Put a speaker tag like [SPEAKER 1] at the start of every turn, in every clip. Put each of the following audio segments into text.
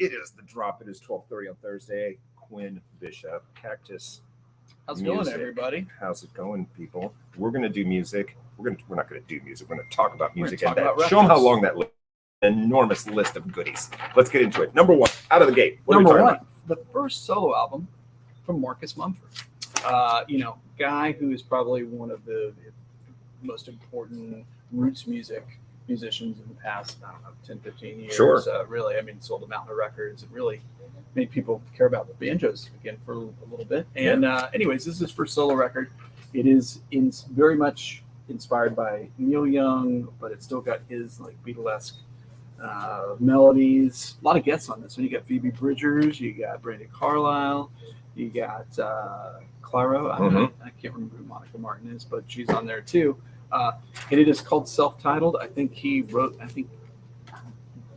[SPEAKER 1] It is the drop. It is 12:30 on Thursday. Quinn Bishop, Cactus.
[SPEAKER 2] How's it going, everybody?
[SPEAKER 1] How's it going, people? We're gonna do music. We're not gonna do music. We're gonna talk about music
[SPEAKER 2] and
[SPEAKER 1] show them how long that enormous list of goodies. Let's get into it. Number one, out of the gate.
[SPEAKER 2] Number one, the first solo album from Marcus Mumford. Guy who is probably one of the most important roots musicians in the past, 10, 15 years.
[SPEAKER 1] Sure.
[SPEAKER 2] Really, sold a mountain of records and really made people care about the banjos again for a little bit. And anyways, this is his first solo record. It is very much inspired by Neil Young, but it's still got his like Beatlesque melodies. A lot of guests on this one. You got Phoebe Bridgers, you got Brandi Carlile, you got Claro. I can't remember who Monica Martin is, but she's on there too. And it is called Self-Titled. I think he wrote.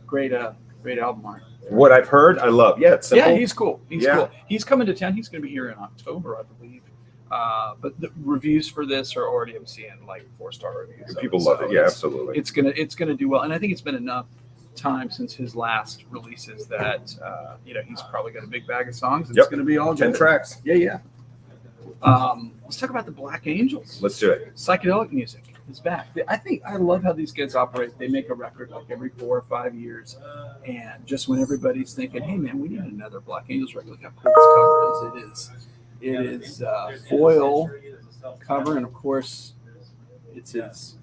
[SPEAKER 2] Great album art.
[SPEAKER 1] What I've heard, I love. Yeah, it's simple.
[SPEAKER 2] Yeah, he's cool. He's cool. He's coming to town. He's going to be here in October, I believe. But the reviews for this are already, I'm seeing like 4-star reviews.
[SPEAKER 1] People love it. Yeah, absolutely.
[SPEAKER 2] It's gonna do well, and I think it's been enough time since his last releases that he's probably got a big bag of songs. And It's going to be all
[SPEAKER 1] 10 tracks.
[SPEAKER 2] Yeah. Let's talk about the Black Angels.
[SPEAKER 1] Let's do it.
[SPEAKER 2] Psychedelic music is back. I love how these kids operate. They make a record like every 4 or 5 years, and just when everybody's thinking, "Hey man, we need another Black Angels record," look how cool this cover is. It is foil cover, and of course, it's as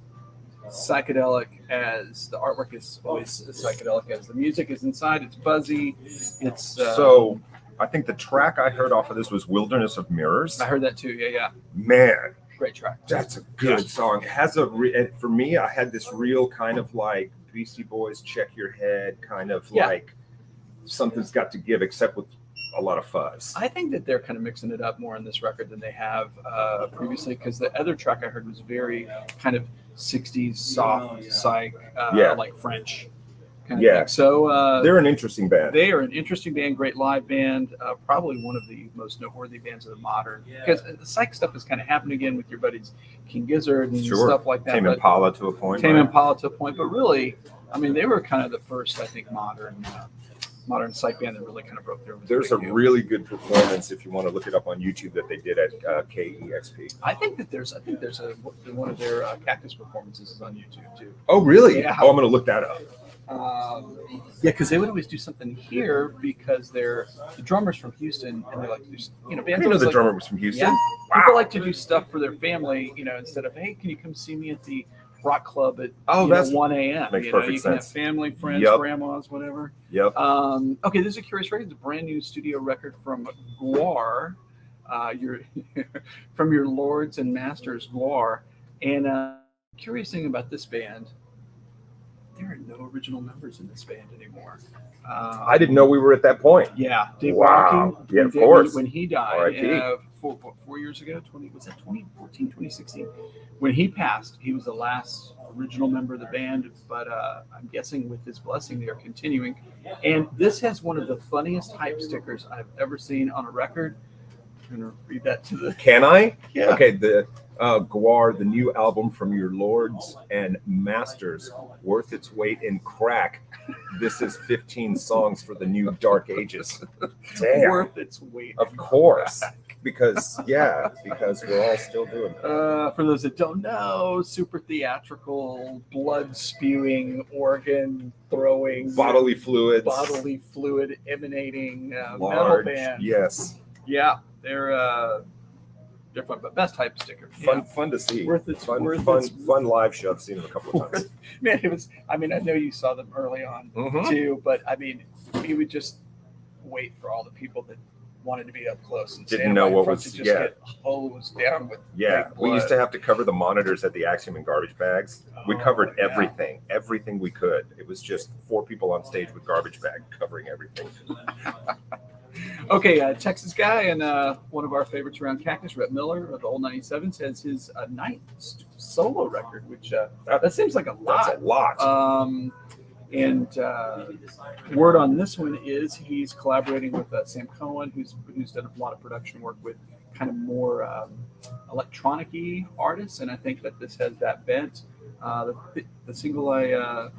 [SPEAKER 2] psychedelic as the artwork is always as psychedelic as the music is inside. It's buzzy. It's
[SPEAKER 1] so. I think the track I heard off of this was "Wilderness of Mirrors."
[SPEAKER 2] I heard that too. Yeah.
[SPEAKER 1] Man,
[SPEAKER 2] great track.
[SPEAKER 1] That's a good song. It has for me, I had this real kind of like Beastie Boys, Check Your Head, kind of like something's got to give, except with a lot of fuzz.
[SPEAKER 2] I think that they're kind of mixing it up more on this record than they have previously, because the other track I heard was very kind of 60s soft psych, like French. Kind of thing. So
[SPEAKER 1] they're an interesting band.
[SPEAKER 2] They are an interesting band, great live band, probably one of the most noteworthy bands of the modern. Because the psych stuff is kind of happening again with your buddies King Gizzard and stuff like that.
[SPEAKER 1] Tame Impala to a point.
[SPEAKER 2] But really, they were kind of the first, I think, modern psych band that really kind of broke through.
[SPEAKER 1] There's a really good performance, if you want to look it up on YouTube, that they did at KEXP.
[SPEAKER 2] I think there's one of their Cactus performances is on YouTube too.
[SPEAKER 1] Oh, really?
[SPEAKER 2] Yeah.
[SPEAKER 1] Oh, I'm going to look that up.
[SPEAKER 2] Because they would always do something here because they're the drummers from Houston, and they like to do, bands.
[SPEAKER 1] I know the drummer was from Houston.
[SPEAKER 2] Yeah. Wow. People like to do stuff for their family, instead of, hey, can you come see me at the rock club at 1 a.m.
[SPEAKER 1] Makes perfect
[SPEAKER 2] you
[SPEAKER 1] sense.
[SPEAKER 2] Can have family, friends, grandmas, whatever.
[SPEAKER 1] Yep.
[SPEAKER 2] Okay, this is a curious record. It's a brand new studio record from Gwar, from your lords and masters Gwar. And curious thing about this band, there are no original members in this band anymore.
[SPEAKER 1] I didn't know we were at that point.
[SPEAKER 2] Yeah. Dave
[SPEAKER 1] wow. Yeah, of course.
[SPEAKER 2] When he died 4 years ago, 2014, 2016? When he passed, he was the last original member of the band, but I'm guessing with his blessing, they are continuing. And this has one of the funniest hype stickers I've ever seen on a record. I'm going to read that to the...
[SPEAKER 1] Can I?
[SPEAKER 2] Yeah.
[SPEAKER 1] Okay, the Gwar, the new album from your lords and masters, worth its weight in crack. This is 15 songs for the new Dark Ages. Damn.
[SPEAKER 2] Worth its weight.
[SPEAKER 1] Of course. Because we're all still doing it.
[SPEAKER 2] For those that don't know, super theatrical, blood spewing, organ throwing,
[SPEAKER 1] bodily fluid
[SPEAKER 2] emanating
[SPEAKER 1] large,
[SPEAKER 2] metal band.
[SPEAKER 1] Yes.
[SPEAKER 2] Yeah, they're fun, but best hype sticker.
[SPEAKER 1] Fun to see. Fun live show. I've seen them a couple of times.
[SPEAKER 2] Man, it was. I know you saw them early on too, but we would just wait for all the people that wanted to be up close and
[SPEAKER 1] didn't know what was
[SPEAKER 2] to just get hosed down with.
[SPEAKER 1] We used to have to cover the monitors at the Axiom in garbage bags. We covered everything we could. It was just 4 people on stage with garbage bag covering everything.
[SPEAKER 2] Okay, Texas guy and one of our favorites around Cactus, Rhett Miller of the Old 97s, has his 9th solo record, which that seems like a lot.
[SPEAKER 1] That's a lot.
[SPEAKER 2] And word on this one is he's collaborating with Sam Cohen, who's done a lot of production work with kind of more electronic-y artists, and I think that this has that bent. The single I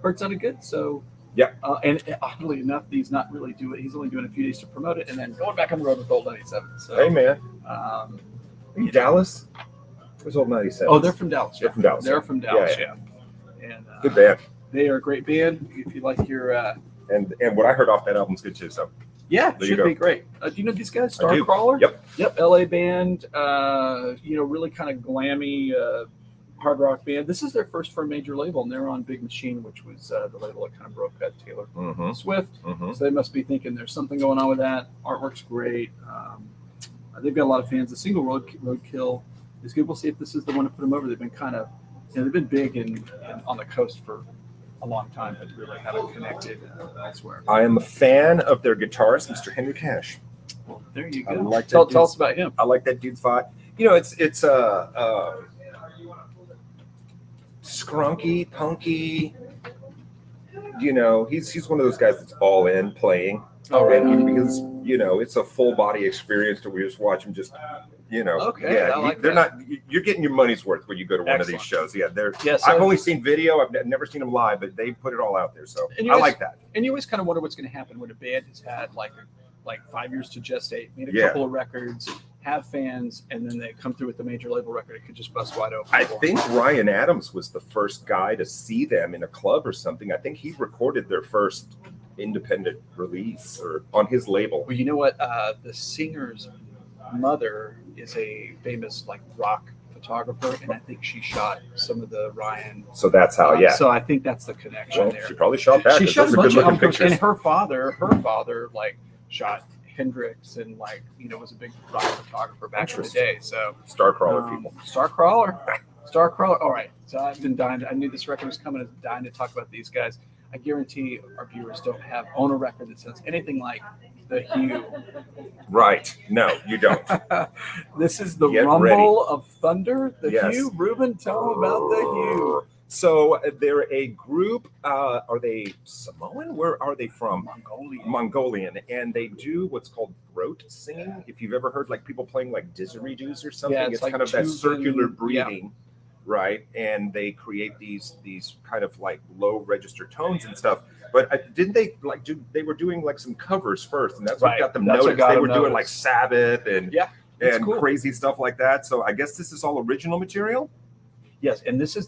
[SPEAKER 2] heard sounded good, so
[SPEAKER 1] Yeah.
[SPEAKER 2] And oddly enough, he's not really doing. He's only doing a few days to promote it, and then going back on the road with Old 97. So,
[SPEAKER 1] Hey man, Dallas. Where's Old 97?
[SPEAKER 2] Oh, they're from Dallas.
[SPEAKER 1] They're from Dallas.
[SPEAKER 2] They're from Dallas.
[SPEAKER 1] Yeah.
[SPEAKER 2] And
[SPEAKER 1] Good band.
[SPEAKER 2] They are a great band. If you like your
[SPEAKER 1] and what I heard off that album's good too. So
[SPEAKER 2] yeah,
[SPEAKER 1] there you
[SPEAKER 2] should
[SPEAKER 1] go.
[SPEAKER 2] be great. Do you know these guys?
[SPEAKER 1] I do.
[SPEAKER 2] Starcrawler.
[SPEAKER 1] Yep.
[SPEAKER 2] LA band. Really kind of glammy hard rock band. This is their first for a major label, and they're on Big Machine, which was the label that kind of broke Taylor Swift. So they must be thinking there's something going on with that. Artwork's great. They've got a lot of fans. The single Roadkill is good. We'll see if this is the one to put them over. They've been kind of, they've been big in on the coast for a long time, but really haven't connected elsewhere.
[SPEAKER 1] I am a fan of their guitarist, Mr. Henry Cash.
[SPEAKER 2] Well, there you go.
[SPEAKER 1] I like
[SPEAKER 2] tell us about him.
[SPEAKER 1] I like that dude's vibe. It's scrunky, punky. He's one of those guys that's all in playing.
[SPEAKER 2] Oh, right.
[SPEAKER 1] Because it's a full body experience to we just watch him just.
[SPEAKER 2] Okay,
[SPEAKER 1] yeah,
[SPEAKER 2] I like
[SPEAKER 1] they're
[SPEAKER 2] that.
[SPEAKER 1] not. You're getting your money's worth when you go to one of these shows. Yeah,
[SPEAKER 2] so
[SPEAKER 1] I've only seen video. I've never seen them live, but they put it all out there. So I like that.
[SPEAKER 2] And you always kind of wonder what's going to happen when a band has had like 5 years to gestate, made a couple of records, have fans, and then they come through with the major label record. It could just bust wide open.
[SPEAKER 1] I think Ryan Adams was the first guy to see them in a club or something. I think he recorded their first independent release or on his label.
[SPEAKER 2] Well, you know what? The singer's mother is a famous rock photographer, and I think she shot some of the Ryan.
[SPEAKER 1] So that's how,
[SPEAKER 2] So I think that's the connection there.
[SPEAKER 1] She probably shot that.
[SPEAKER 2] She shot a bunch of
[SPEAKER 1] pictures.
[SPEAKER 2] And her father shot Hendrix and was a big rock photographer back in the day. So
[SPEAKER 1] Starcrawler people.
[SPEAKER 2] Starcrawler. All right. So I've been dying. I knew this record was coming. I was dying to talk about these guys. I guarantee our viewers don't own a record that sounds anything like the Hue.
[SPEAKER 1] Right. No, you don't.
[SPEAKER 2] This is the
[SPEAKER 1] Get
[SPEAKER 2] rumble
[SPEAKER 1] ready.
[SPEAKER 2] of thunder. The Hue. Ruben, tell them about the Hue.
[SPEAKER 1] So they're a group. Are they Samoan? Where are they from? Mongolian. And they do what's called throat singing. If you've ever heard people playing didgeridoos or something, it's kind of that circular breathing. Right, and they create these kind of low register tones and stuff. But didn't they they were doing some covers first, and that's what got them noticed. They were doing Sabbath and
[SPEAKER 2] cool.
[SPEAKER 1] Crazy stuff like that. So I guess this is all original material.
[SPEAKER 2] Yes, and this is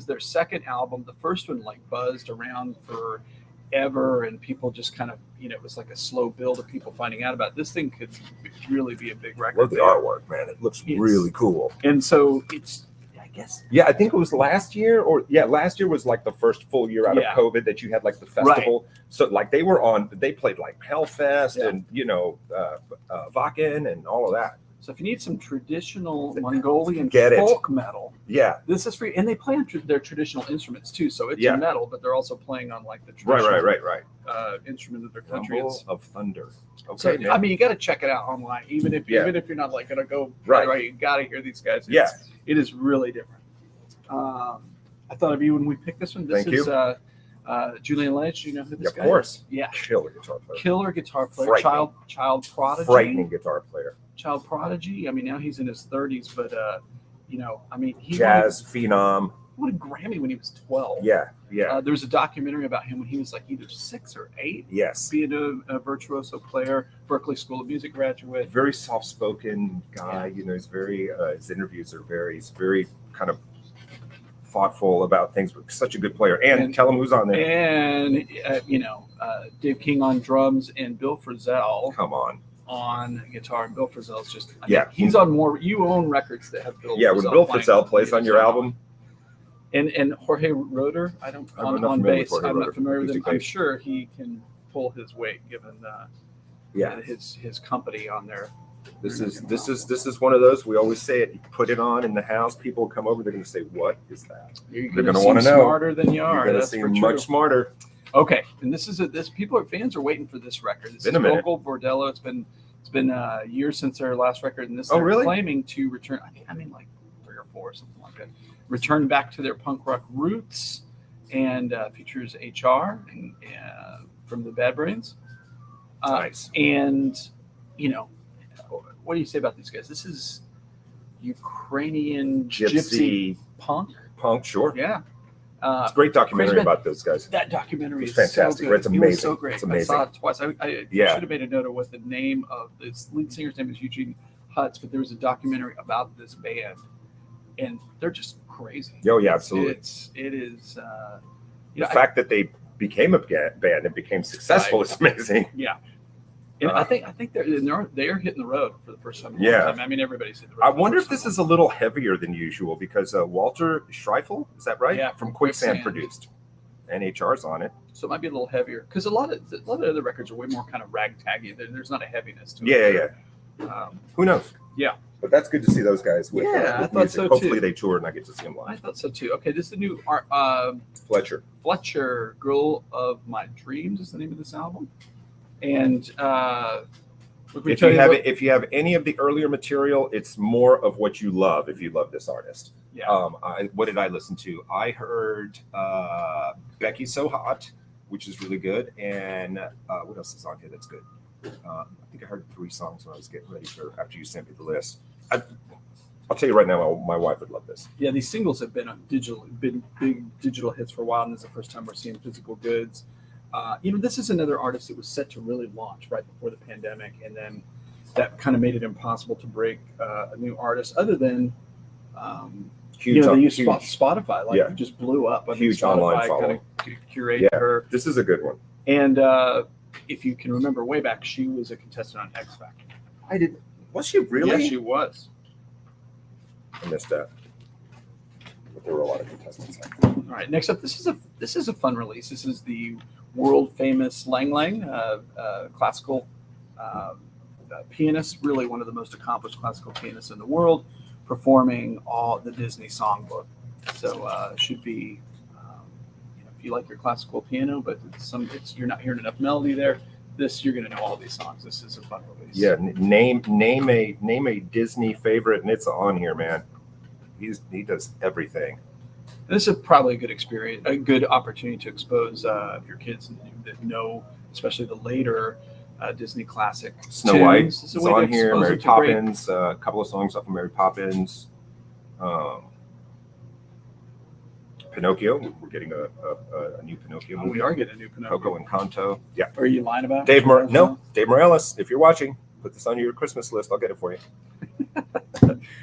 [SPEAKER 2] their second album. The first one buzzed around forever, and people just kind of it was like a slow build of people finding out about it. This thing could really be a big record.
[SPEAKER 1] Love the artwork, man. It looks really cool.
[SPEAKER 2] And so it's.
[SPEAKER 1] Yeah, I think it was last year last year was the first full year out of COVID that you had the festival. Right. So they played Hellfest and Vakken and all of that.
[SPEAKER 2] So if you need some traditional Mongolian folk metal, this is free. And they play on their traditional instruments too. So it's metal, but they're also playing on the traditional instrument of their country.
[SPEAKER 1] Rumble of Thunder.
[SPEAKER 2] Okay, so, you got to check it out online, even if you're not going to go right. You got to hear these guys. It is really different. I thought of you when we picked this one. This is Julian Lage. You know who this guy is? Of course. Yeah. Killer guitar player. Child prodigy.
[SPEAKER 1] Frightening guitar player.
[SPEAKER 2] Child prodigy. Now he's in his 30s, but he
[SPEAKER 1] jazz phenom.
[SPEAKER 2] He won a Grammy when he was 12.
[SPEAKER 1] Yeah.
[SPEAKER 2] There's a documentary about him when he was either 6 or 8.
[SPEAKER 1] Yes.
[SPEAKER 2] Being a virtuoso player, Berklee School of Music graduate.
[SPEAKER 1] Very soft-spoken guy. He's very. His interviews are he's very kind of thoughtful about things, but such a good player. And tell him who's on there.
[SPEAKER 2] And Dave King on drums and Bill Frisell.
[SPEAKER 1] Come on
[SPEAKER 2] guitar. And Bill Frizzell's just he's on more. You own records that have Bill.
[SPEAKER 1] Yeah, when Bill Frisell plays on your album.
[SPEAKER 2] And Jorge Roeder, on bass. I'm not familiar with him. I'm sure he can pull his weight given his company on there.
[SPEAKER 1] This is one of those. We always say it. You put it on in the house. People come over. They're going to say, "What is that?"
[SPEAKER 2] They're going to want to know. Smarter than you are.
[SPEAKER 1] You're going to seem much smarter.
[SPEAKER 2] Okay, and fans are waiting for this record. This is Gogol Bordello. It's been years since their last record, and they're claiming to return. I mean, 3 or 4, something like that. Return back to their punk rock roots, and features HR and from the Bad Brains.
[SPEAKER 1] Nice.
[SPEAKER 2] And what do you say about these guys? This is Ukrainian gypsy punk.
[SPEAKER 1] Punk, sure.
[SPEAKER 2] Yeah.
[SPEAKER 1] It's a great documentary about those guys.
[SPEAKER 2] That documentary is
[SPEAKER 1] fantastic.
[SPEAKER 2] so good.
[SPEAKER 1] It's amazing.
[SPEAKER 2] It was so great.
[SPEAKER 1] It's amazing.
[SPEAKER 2] I saw it twice. I should have made a note of what the name of this lead singer's name is, Eugene Hutz, but there was a documentary about this band, and they're just crazy.
[SPEAKER 1] Oh yeah, absolutely.
[SPEAKER 2] It is.
[SPEAKER 1] The fact that they became a band and became successful is amazing.
[SPEAKER 2] Yeah. And I think they're hitting the road for the first time. I mean, everybody's hitting the road.
[SPEAKER 1] I wonder if this is a little heavier than usual because Walter Schreifel, is that right?
[SPEAKER 2] Yeah,
[SPEAKER 1] from Quicksand produced. NHR's on it.
[SPEAKER 2] So it might be a little heavier because a lot of other records are way more kind of ragtaggy. There's not a heaviness to it.
[SPEAKER 1] Yeah. Who knows?
[SPEAKER 2] Yeah.
[SPEAKER 1] But that's good to see those guys with,
[SPEAKER 2] I
[SPEAKER 1] with
[SPEAKER 2] thought
[SPEAKER 1] music.
[SPEAKER 2] so
[SPEAKER 1] Hopefully
[SPEAKER 2] too.
[SPEAKER 1] they tour and I get to see them live.
[SPEAKER 2] I thought so too. Okay, this is the new Fletcher, Girl of My Dreams is the name of this album. And
[SPEAKER 1] if you have any of the earlier material, it's more of what you love if you love this artist.
[SPEAKER 2] Yeah.
[SPEAKER 1] What did I listen to? I heard Becky's So Hot, which is really good. And what else is on here that's good? I think I heard 3 songs when I was getting ready for after you sent me the list. I'll tell you right now, my wife would love this.
[SPEAKER 2] Yeah, these singles have been been big digital hits for a while, and this is the first time we're seeing physical goods. This is another artist that was set to really launch right before the pandemic, and then that kind of made it impossible to break a new artist other than they use Spotify, it just blew up.
[SPEAKER 1] Huge
[SPEAKER 2] Spotify
[SPEAKER 1] online follow.
[SPEAKER 2] kind of curated her.
[SPEAKER 1] This is a good one.
[SPEAKER 2] And if you can remember way back, she was a contestant on X Factor.
[SPEAKER 1] Was she really?
[SPEAKER 2] Yeah, she was.
[SPEAKER 1] I missed that. But there were a lot of contestants.
[SPEAKER 2] All right, next up, this is a fun release. This is the world famous Lang Lang, classical pianist, really one of the most accomplished classical pianists in the world, performing all the Disney Songbook. So it should be, if you like your classical piano, but you're not hearing enough melody there. You're going to know all these songs. This is a fun release.
[SPEAKER 1] Yeah, name a Disney favorite, and it's on here, man. He does everything.
[SPEAKER 2] This is probably a good experience, a good opportunity to expose your kids that know, especially the later Disney classic.
[SPEAKER 1] Snow White is on here. Mary Poppins, a couple of songs off of Mary Poppins. Pinocchio. We're getting a new Pinocchio movie.
[SPEAKER 2] We are getting a new Pinocchio.
[SPEAKER 1] Coco and Canto. Yeah.
[SPEAKER 2] Are you lying about it?
[SPEAKER 1] Dave Morales, if you're watching, put this on your Christmas list. I'll get it for you.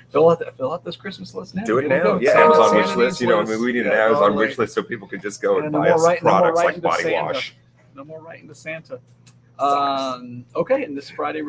[SPEAKER 2] Fill out this Christmas list now.
[SPEAKER 1] Do it now. Yeah, Amazon wish list. We need an Amazon wish list so people can just go and buy us products like body wash.
[SPEAKER 2] No more writing to Santa. Okay, and this Friday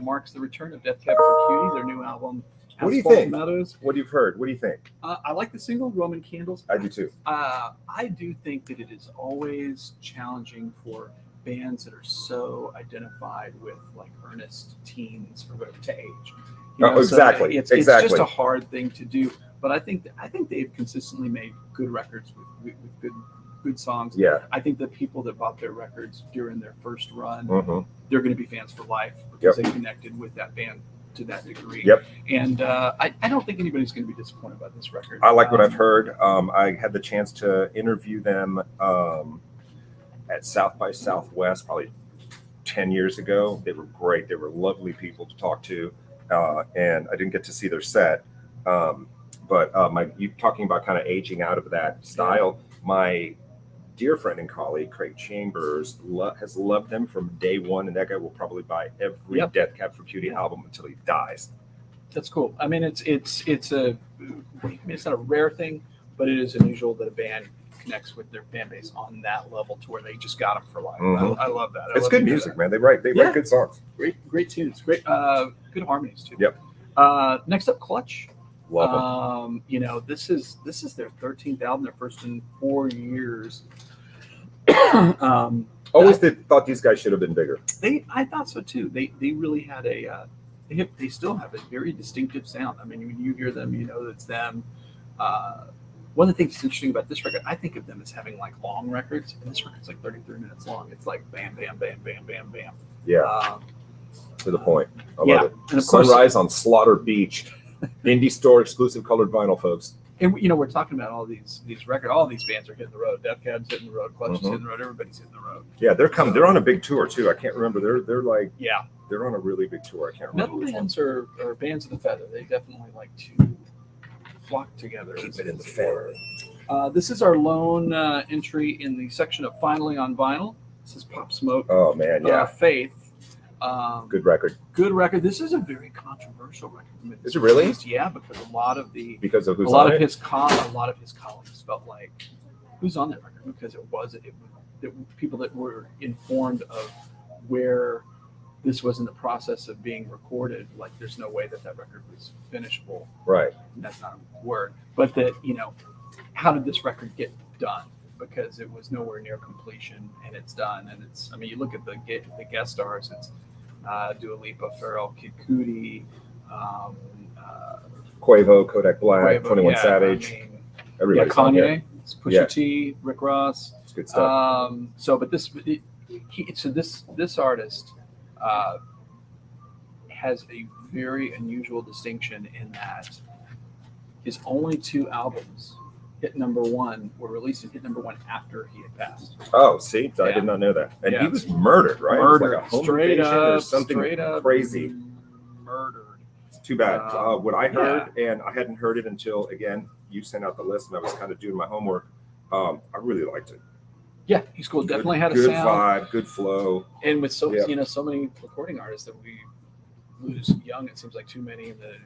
[SPEAKER 2] marks the return of Death Cab for Cutie, their new album.
[SPEAKER 1] What do you think?
[SPEAKER 2] Meadows.
[SPEAKER 1] What you've heard? What do you think?
[SPEAKER 2] I like the single Roman Candles.
[SPEAKER 1] I do too.
[SPEAKER 2] I do think that it is always challenging for bands that are so identified with like earnest teens or whatever to age.
[SPEAKER 1] Exactly.
[SPEAKER 2] It's just a hard thing to do. But I think they've consistently made good records with good songs.
[SPEAKER 1] Yeah.
[SPEAKER 2] I think the people that bought their records during their first run,
[SPEAKER 1] Mm-hmm.
[SPEAKER 2] they're going to be fans for life because they connected with that band to that degree.
[SPEAKER 1] Yep.
[SPEAKER 2] And I don't think anybody's going to be disappointed about this record.
[SPEAKER 1] I like what I've heard. I had the chance to interview them at South by Southwest probably 10 years ago. They were great. They were lovely people to talk to. And I didn't get to see their set. But you talking about kind of aging out of that style. My dear friend and colleague, Craig Chambers, has loved them from day one. And that guy will probably buy every Death Cab for Cutie album until he dies.
[SPEAKER 2] That's cool. I mean, it's not a rare thing, but it is unusual that a band connects with their fan base on that level to where they just got them for life.
[SPEAKER 1] Mm-hmm.
[SPEAKER 2] I love that.
[SPEAKER 1] It's good music, man. They write good songs.
[SPEAKER 2] Great tunes. Great, good harmonies too.
[SPEAKER 1] Yep.
[SPEAKER 2] Next up, Clutch.
[SPEAKER 1] Love them.
[SPEAKER 2] This is their 13th album, their first in 4 years.
[SPEAKER 1] Always thought these guys should have been bigger.
[SPEAKER 2] I thought so too. They really had they still have a very distinctive sound. I mean, when you hear them, you know it's them. One of the things that's interesting about this record, I think of them as having like long records, and this record's like 33 minutes long. It's like bam, bam, bam, bam, bam, bam.
[SPEAKER 1] Yeah. To the point. I love it.
[SPEAKER 2] And of course,
[SPEAKER 1] Sunrise on Slaughter Beach. Indie store exclusive colored vinyl, folks.
[SPEAKER 2] And we're talking about all these records. All these bands are hitting the road. Death Cab's hitting the road. Clutch is hitting the road. Everybody's hitting the road.
[SPEAKER 1] Yeah, they're coming. They're on a big tour too. I can't remember. They're like they're on a really big tour. I can't remember.
[SPEAKER 2] Metal bands are bands of the feather. They definitely like to flock together.
[SPEAKER 1] Keep it in the family.
[SPEAKER 2] This is our lone entry in the section of Finally on Vinyl. This is Pop Smoke.
[SPEAKER 1] Oh man, yeah.
[SPEAKER 2] Faith.
[SPEAKER 1] Good record.
[SPEAKER 2] Good record. This is a very controversial record.
[SPEAKER 1] Is it really?
[SPEAKER 2] Yeah, because a lot of
[SPEAKER 1] who's
[SPEAKER 2] a lot
[SPEAKER 1] on
[SPEAKER 2] of
[SPEAKER 1] it?
[SPEAKER 2] his colleagues felt like, who's on that record? Because people that were informed of where this was in the process of being recorded, like there's no way that record was finishable.
[SPEAKER 1] Right.
[SPEAKER 2] That's not a word, but that how did this record get done? Because it was nowhere near completion, and it's done. And it's, I mean, you look at the guest stars. It's Dua Lipa, Pharrell, Kid Cutie,
[SPEAKER 1] Quavo, Kodak Black,
[SPEAKER 2] Quavo,
[SPEAKER 1] 21 Savage. Everybody's
[SPEAKER 2] Kanye,
[SPEAKER 1] on here.
[SPEAKER 2] it's Pusha T, Rick Ross.
[SPEAKER 1] It's good stuff.
[SPEAKER 2] This artist has a very unusual distinction in that his only 2 albums hit number 1 were released and hit number 1 after he had passed.
[SPEAKER 1] Oh, see, I did not know that. And he was murdered, right?
[SPEAKER 2] Murdered,
[SPEAKER 1] It was like a home
[SPEAKER 2] straight
[SPEAKER 1] invasion
[SPEAKER 2] up,
[SPEAKER 1] or something crazy.
[SPEAKER 2] Murdered.
[SPEAKER 1] It's too bad. What I heard, and I hadn't heard it until again you sent out the list, and I was kind of doing my homework. I really liked it.
[SPEAKER 2] Yeah, he's cool. Definitely had a
[SPEAKER 1] good
[SPEAKER 2] sound.
[SPEAKER 1] vibe, good flow.
[SPEAKER 2] And with so many recording artists that we lose young, it seems like too many in the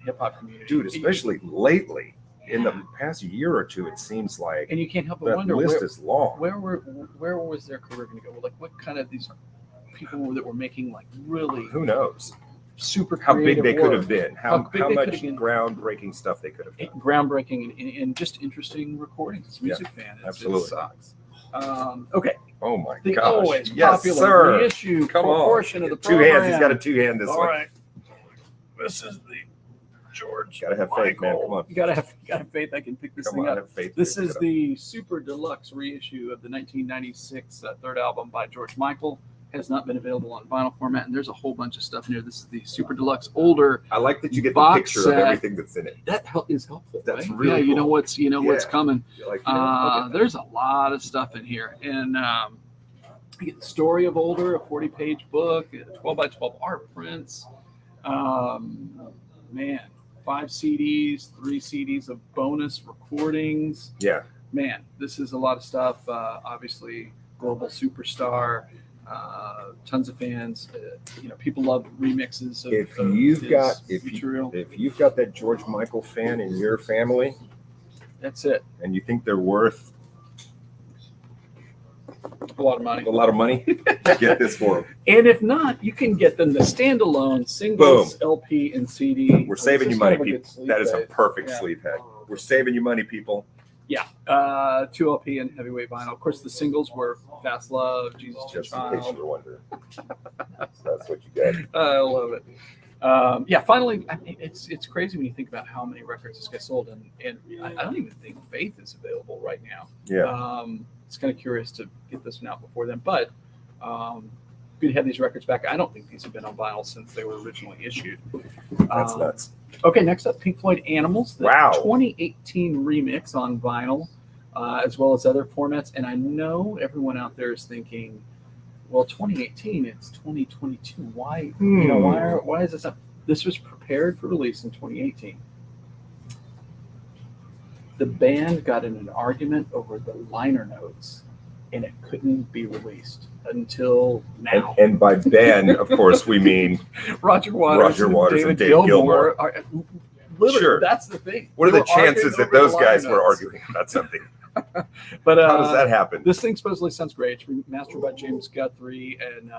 [SPEAKER 2] hip hop community.
[SPEAKER 1] Dude, especially lately. In the past year or two, it seems like,
[SPEAKER 2] and you can't help but
[SPEAKER 1] that
[SPEAKER 2] wonder
[SPEAKER 1] list is long.
[SPEAKER 2] Where was their career going to go? Like, what kind of these people that were making like really,
[SPEAKER 1] who knows,
[SPEAKER 2] super
[SPEAKER 1] how big they could
[SPEAKER 2] work,
[SPEAKER 1] have been, how much groundbreaking stuff they could have done,
[SPEAKER 2] groundbreaking and just interesting recordings. As a music fan,
[SPEAKER 1] absolutely.
[SPEAKER 2] It sucks. Okay.
[SPEAKER 1] Oh my
[SPEAKER 2] the
[SPEAKER 1] gosh!
[SPEAKER 2] Always
[SPEAKER 1] Yes,
[SPEAKER 2] popular
[SPEAKER 1] sir.
[SPEAKER 2] reissue
[SPEAKER 1] Come
[SPEAKER 2] portion
[SPEAKER 1] on.
[SPEAKER 2] of the
[SPEAKER 1] 2
[SPEAKER 2] program.
[SPEAKER 1] hands. He's got a 2-hand this
[SPEAKER 2] All
[SPEAKER 1] one.
[SPEAKER 2] right. This is the George.
[SPEAKER 1] Gotta have faith, man. Come on.
[SPEAKER 2] You gotta have faith. I can pick this thing up.
[SPEAKER 1] Have faith.
[SPEAKER 2] This is the super deluxe reissue of the 1996 third album by George Michael. Has not been available on vinyl format, and there's a whole bunch of stuff in here. This is the super deluxe older.
[SPEAKER 1] I like that you get the
[SPEAKER 2] box
[SPEAKER 1] picture
[SPEAKER 2] set.
[SPEAKER 1] of everything that's in it.
[SPEAKER 2] That is helpful.
[SPEAKER 1] That's
[SPEAKER 2] right?
[SPEAKER 1] really
[SPEAKER 2] you know
[SPEAKER 1] cool.
[SPEAKER 2] what's coming.
[SPEAKER 1] Like,
[SPEAKER 2] There's a lot of stuff in here, and you get the story of older, a 40-page book, 12 by 12 art prints. Man. 5 CDs, 3 CDs of bonus recordings.
[SPEAKER 1] Yeah.
[SPEAKER 2] Man, this is a lot of stuff. Obviously, global superstar, tons of fans. People love remixes.
[SPEAKER 1] If you've got that George Michael fan in your family,
[SPEAKER 2] that's it.
[SPEAKER 1] And you think they're worth
[SPEAKER 2] a lot of money,
[SPEAKER 1] get this for them.
[SPEAKER 2] And if not, you can get them the standalone singles, LP, and CD.
[SPEAKER 1] We're saving you money, people. That is a perfect sleeve head. We're saving you money, people.
[SPEAKER 2] Yeah, 2 LP and heavyweight vinyl. Of course, the singles were Fast Love, Jesus
[SPEAKER 1] Just
[SPEAKER 2] Child.
[SPEAKER 1] in case you were wondering. That's what you get.
[SPEAKER 2] I love it. Finally, it's crazy when you think about how many records this guy sold, and I don't even think Faith is available right now.
[SPEAKER 1] Yeah.
[SPEAKER 2] It's kind of curious to get this one out before then, but good to have these records back. I don't think these have been on vinyl since they were originally issued.
[SPEAKER 1] That's nuts.
[SPEAKER 2] Okay, next up, Pink Floyd Animals, the 2018 remix on vinyl, as well as other formats. And I know everyone out there is thinking, well, 2018, it's 2022. Why? Why is this up? This was prepared for release in 2018. The band got in an argument over the liner notes, and it couldn't be released until now.
[SPEAKER 1] And by band, of course, we mean
[SPEAKER 2] Roger Waters and Dave Gilmour. Literally,
[SPEAKER 1] sure.
[SPEAKER 2] That's the thing.
[SPEAKER 1] What are the chances that those guys were arguing about something?
[SPEAKER 2] But
[SPEAKER 1] how does that happen?
[SPEAKER 2] This thing supposedly sounds great. It's mastered by James Guthrie and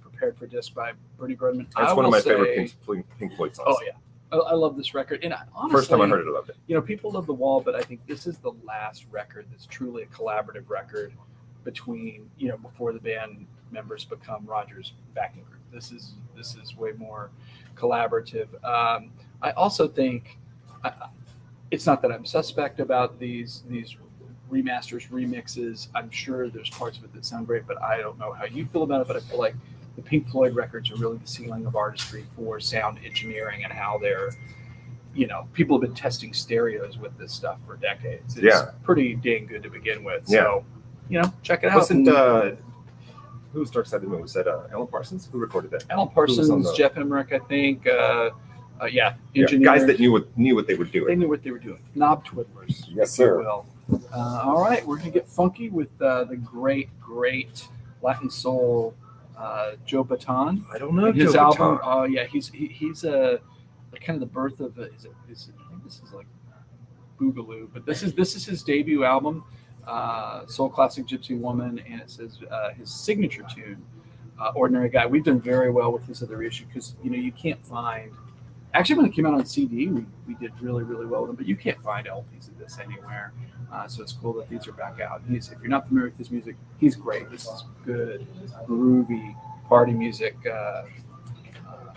[SPEAKER 2] prepared for disc by Bernie Grundman.
[SPEAKER 1] That's one of my favorite Pink Floyd songs.
[SPEAKER 2] Oh yeah. I love this record, and honestly,
[SPEAKER 1] first time I heard it, I loved it.
[SPEAKER 2] People love The Wall, but I think this is the last record that's truly a collaborative record between before the band members become Roger's backing group. This is way more collaborative. I also think it's not that I'm suspect about these remasters, remixes. I'm sure there's parts of it that sound great, but I don't know how you feel about it. But I feel like the Pink Floyd records are really the ceiling of artistry for sound engineering and how they're, people have been testing stereos with this stuff for decades. It's pretty dang good to begin with.
[SPEAKER 1] Yeah.
[SPEAKER 2] So, check it out.
[SPEAKER 1] Wasn't who was Dark Side of the Moon? Was that Alan Parsons? Who recorded that?
[SPEAKER 2] Alan Parsons, Jeff Emmerich, I think. engineers.
[SPEAKER 1] Guys that knew what they were doing.
[SPEAKER 2] They knew what they were doing. Knob twiddlers.
[SPEAKER 1] Yes,
[SPEAKER 2] if you
[SPEAKER 1] sir.
[SPEAKER 2] will. All right, we're gonna get funky with the great Latin soul Joe Bataan.
[SPEAKER 1] I don't know
[SPEAKER 2] And his
[SPEAKER 1] Joe
[SPEAKER 2] album.
[SPEAKER 1] Bataan.
[SPEAKER 2] He's kind of the birth of I think this is like Boogaloo, but this is his debut album, Soul Classic Gypsy Woman, and it says his signature tune, Ordinary Guy. We've done very well with this other issue because you can't find. Actually, when it came out on CD, we did really, really well with them, but you can't find LPs of this anywhere. So it's cool that these are back out. If you're not familiar with his music, he's great. This is good, groovy party music.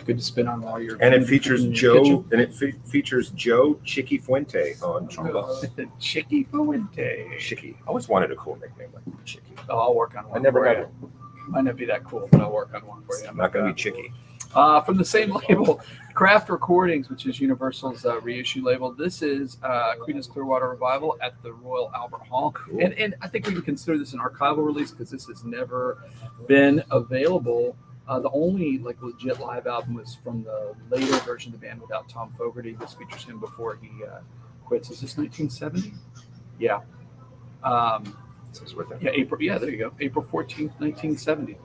[SPEAKER 2] Good to spin on while you're.
[SPEAKER 1] And it features Joe.
[SPEAKER 2] kitchen.
[SPEAKER 1] And it features Joe Chicky Fuente on trombone.
[SPEAKER 2] Chicky Fuente.
[SPEAKER 1] Chicky. I always wanted a cool nickname like Chicky.
[SPEAKER 2] Oh, I'll work on one.
[SPEAKER 1] I never
[SPEAKER 2] for
[SPEAKER 1] got
[SPEAKER 2] you.
[SPEAKER 1] it.
[SPEAKER 2] Might not be that cool, but I'll work on one for you.
[SPEAKER 1] I'm not going to be Chicky.
[SPEAKER 2] From the same label, Craft Recordings, which is Universal's reissue label. This is Creedence Clearwater Revival at the Royal Albert Hall.
[SPEAKER 1] Cool.
[SPEAKER 2] And I think we can consider this an archival release because this has never been available. The only legit live album was from the later version of the band without Tom Fogerty. This features him before he quits. Is this 1970? Yeah. Yeah, April. Yeah, there you go. April 14th, 1970.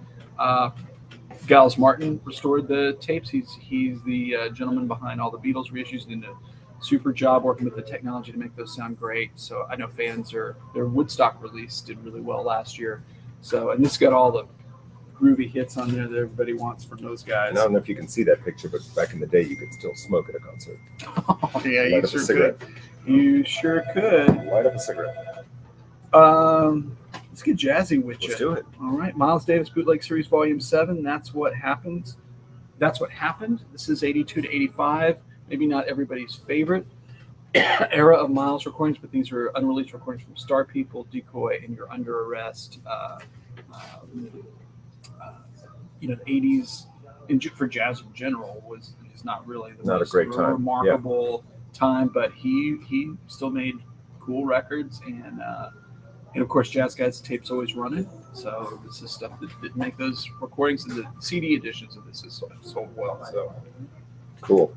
[SPEAKER 2] Giles Martin restored the tapes. He's the gentleman behind all the Beatles reissues and did a super job working with the technology to make those sound great. So I know their Woodstock release did really well last year. So, and this got all the groovy hits on there that everybody wants from those guys.
[SPEAKER 1] And I don't know if you can see that picture, but back in the day, you could still smoke at a concert.
[SPEAKER 2] Oh, yeah,
[SPEAKER 1] Light
[SPEAKER 2] you
[SPEAKER 1] up a
[SPEAKER 2] sure
[SPEAKER 1] cigarette.
[SPEAKER 2] could. You sure could.
[SPEAKER 1] Light up a cigarette.
[SPEAKER 2] Let's get jazzy with you.
[SPEAKER 1] Let's do it.
[SPEAKER 2] All right, Miles Davis Bootleg Series Volume 7. That's what happened. This is 82 to 85. Maybe not everybody's favorite era of Miles recordings, but these are unreleased recordings from Star People, Decoy, and You're Under Arrest. The 80s for jazz in general is not really the
[SPEAKER 1] Not a
[SPEAKER 2] most
[SPEAKER 1] great time.
[SPEAKER 2] remarkable time, but he still made cool records and of course Jazz Guys tapes always running. So this is stuff that make those recordings, and the CD editions of this is sold well. So
[SPEAKER 1] Cool.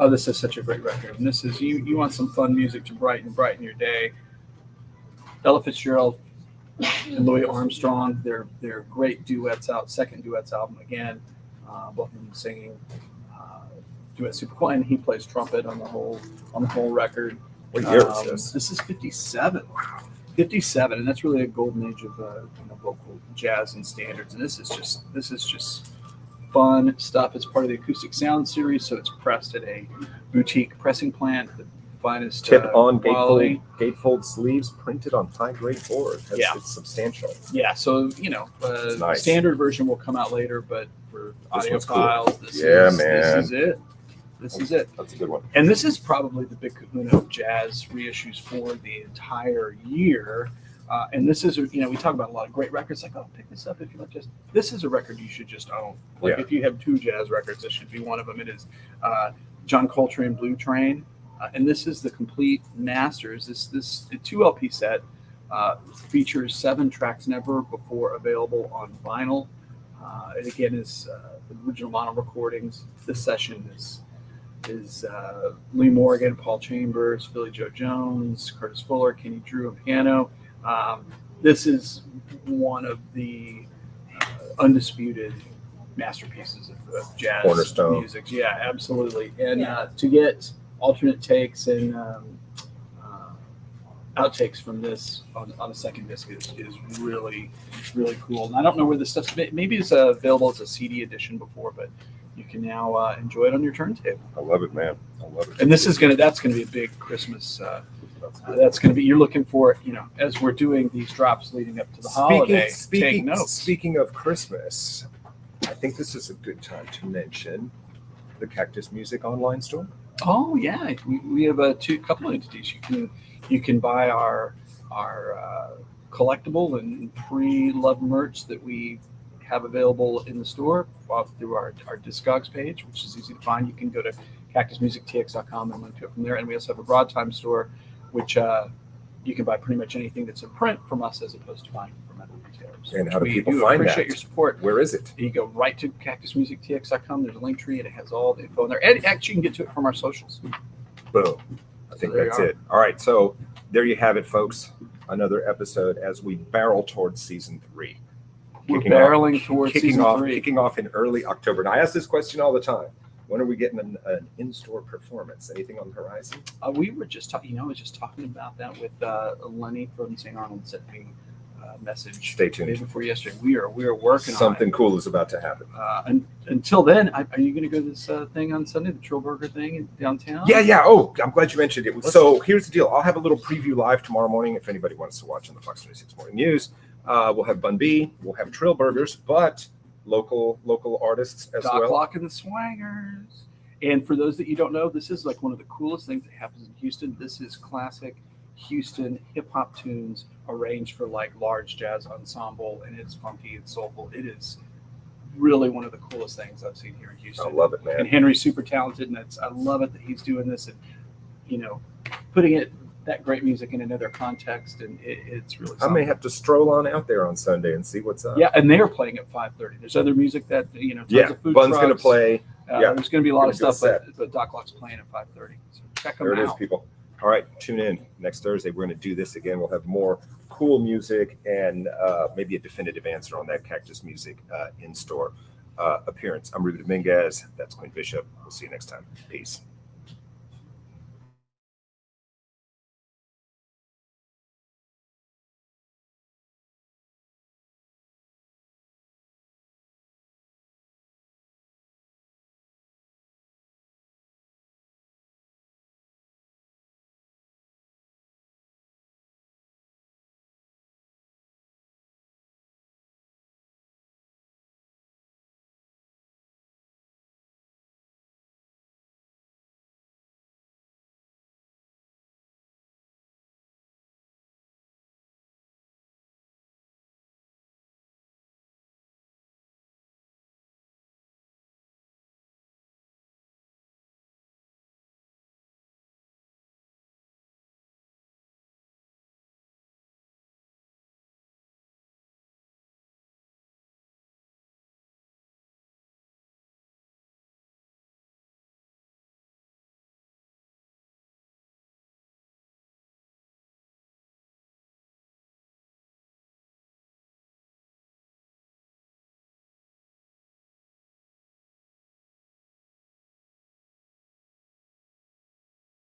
[SPEAKER 2] This is such a great record. And this is you want some fun music to brighten your day. Ella Fitzgerald and Louis Armstrong, they're great duets out. Second duets album again, both of them singing duet super cool, and he plays trumpet on the whole record.
[SPEAKER 1] What year is this?
[SPEAKER 2] This is 57. 57, and that's really a golden age of vocal jazz and standards. And this is just fun stuff. It's part of the Acoustic Sound series, so it's pressed at a boutique pressing plant. The finest
[SPEAKER 1] Tip on
[SPEAKER 2] quality.
[SPEAKER 1] gatefold sleeves, printed on high grade board. It's substantial.
[SPEAKER 2] Yeah, so
[SPEAKER 1] It's nice.
[SPEAKER 2] standard version will come out later, but for
[SPEAKER 1] This
[SPEAKER 2] audio
[SPEAKER 1] one's cool.
[SPEAKER 2] files, this is it. This is it.
[SPEAKER 1] That's a good one.
[SPEAKER 2] And this is probably the big kahuna of jazz reissues for the entire year. And this is, we talk about a lot of great records. Like, oh, pick this up if you like jazz. This is a record you should just own. Like, if you have two jazz records, this should be one of them. It is John Coltrane Blue Train. And this is the complete masters. This 2 LP set features 7 tracks never before available on vinyl. And again, is the original vinyl recordings. This session is Lee Morgan, Paul Chambers, Philly Joe Jones, Curtis Fuller, Kenny Drew on piano. This is one of the undisputed masterpieces of jazz
[SPEAKER 1] Cornerstone.
[SPEAKER 2] music. Yeah, absolutely. And to get alternate takes and outtakes from this on a second disc is really, really cool. And I don't know where this stuff's maybe it's available as a CD edition before, but you can now enjoy it on your turntable.
[SPEAKER 1] I love it, man. I love it.
[SPEAKER 2] And that's gonna be a big Christmas. That's gonna be, you're looking for, as we're doing these drops leading up to the holiday. Take notes.
[SPEAKER 1] Speaking of Christmas, I think this is a good time to mention the Cactus Music online store.
[SPEAKER 2] Oh yeah, we have a couple of entities. You can buy our collectible and pre-loved merch that we have available in the store through our Discogs page, which is easy to find. You can go to cactusmusictx.com and link to it from there. And we also have a Broadtime store, which you can buy pretty much anything that's in print from us as opposed to buying from other retailers. retailers.
[SPEAKER 1] And how do
[SPEAKER 2] We
[SPEAKER 1] people
[SPEAKER 2] do
[SPEAKER 1] find
[SPEAKER 2] appreciate
[SPEAKER 1] that?
[SPEAKER 2] your support.
[SPEAKER 1] Where is it?
[SPEAKER 2] You go right to cactusmusictx.com. There's a link tree, and it has all the info in there. And actually, you can get to it from our socials.
[SPEAKER 1] Boom. I think
[SPEAKER 2] there
[SPEAKER 1] that's
[SPEAKER 2] you are.
[SPEAKER 1] it. All right. So there you have it, folks. Another episode as we barrel towards season 3.
[SPEAKER 2] We're barreling towards season 3.
[SPEAKER 1] Kicking off in early October. And I ask this question all the time. When are we getting an in-store performance? Anything on the horizon?
[SPEAKER 2] We were just talking, I was just talking about that with Lenny from St. Arnold sent me a message.
[SPEAKER 1] Stay tuned.
[SPEAKER 2] Day before yesterday. We are working
[SPEAKER 1] Something
[SPEAKER 2] on it.
[SPEAKER 1] cool is about to happen.
[SPEAKER 2] Until then, are you going to go to this thing on Sunday, the Trillburger thing in downtown?
[SPEAKER 1] Yeah. Oh, I'm glad you mentioned it. So here's the deal. I'll have a little preview live tomorrow morning if anybody wants to watch on the Fox 26 Morning News. We'll have Bun B, we'll have Trill Burgers, but local artists as
[SPEAKER 2] Doc
[SPEAKER 1] well.
[SPEAKER 2] Lock and the Swangers. And for those that you don't know, this is like one of the coolest things that happens in Houston. This is classic Houston hip hop tunes arranged for like large jazz ensemble, and it's funky, it's soulful. It is really one of the coolest things I've seen here in Houston.
[SPEAKER 1] I love it, man.
[SPEAKER 2] And Henry's super talented, and I love it that he's doing this and putting that great music in another context, and it's really something.
[SPEAKER 1] I may have to stroll on out there on Sunday and see what's up.
[SPEAKER 2] Yeah, and they're playing at 5:30. There's other music that tons of food
[SPEAKER 1] Bun's going to
[SPEAKER 2] trucks.
[SPEAKER 1] play.
[SPEAKER 2] There's going to be a lot of
[SPEAKER 1] Gonna do a
[SPEAKER 2] stuff,
[SPEAKER 1] set.
[SPEAKER 2] but Doc Lock's playing at 5:30. So check them
[SPEAKER 1] There it is,
[SPEAKER 2] out.
[SPEAKER 1] people. All right, tune in next Thursday. We're going to do this again. We'll have more cool music and maybe a definitive answer on that Cactus Music in-store appearance. I'm Ruben Dominguez. That's Quinn Bishop. We'll see you next time. Peace.